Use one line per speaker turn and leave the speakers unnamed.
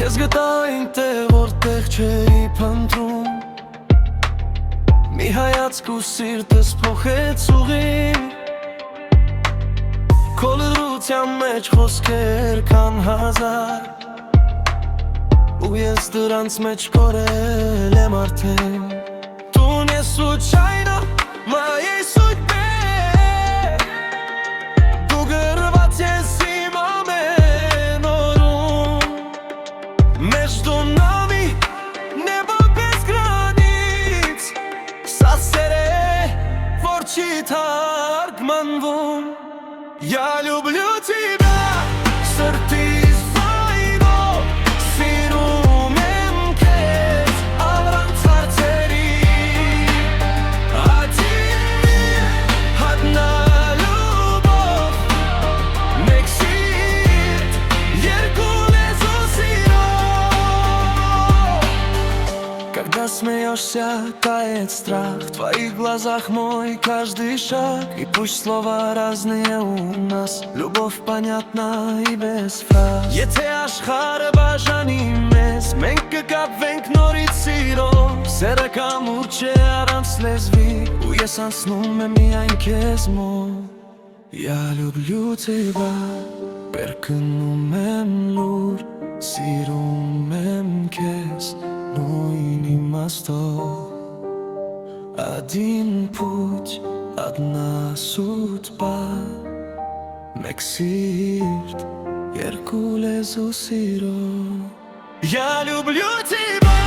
Քեզ գտա ինտեղ որտեղ չէի փնտրում Մի հայացք ու սիրտս փոխեց ուղին Քո լրության մեջ խոսքեր կան հազար Ու ես դրանց մեջ կորել եմ արդեն Դու не случайно моей судьбе Դու գրված ես իմ ամեն օրում Между нами небо без границ Սասեր է, որ չի թարգմանվում Я люблю тебя, սրտիս վայրով Սիրում եմ քեզ, առանց հարցերի Один мир, одна любовь Մեկ սիրտ, երկու լեզու սիրո Когда смеешься, тает страх В твоих глазах мой каждый шаг И пусть слова разные у нас Любовь понятна и без фраз Եթե աշխարհը բաժանի մեզ Մենք կկապվենք նորից սիրով Սերը կամուրջ է առանց լեզվի Ու ես անցնում եմ միայն քեզ մոտ Я люблю тебя Կրկնում եմ լուր Սիրում եմ քեզ Նույն իմաստով Один путь, одна судьба Մեկ սիրտ, երկու լեզու սիրո Я люблю тебя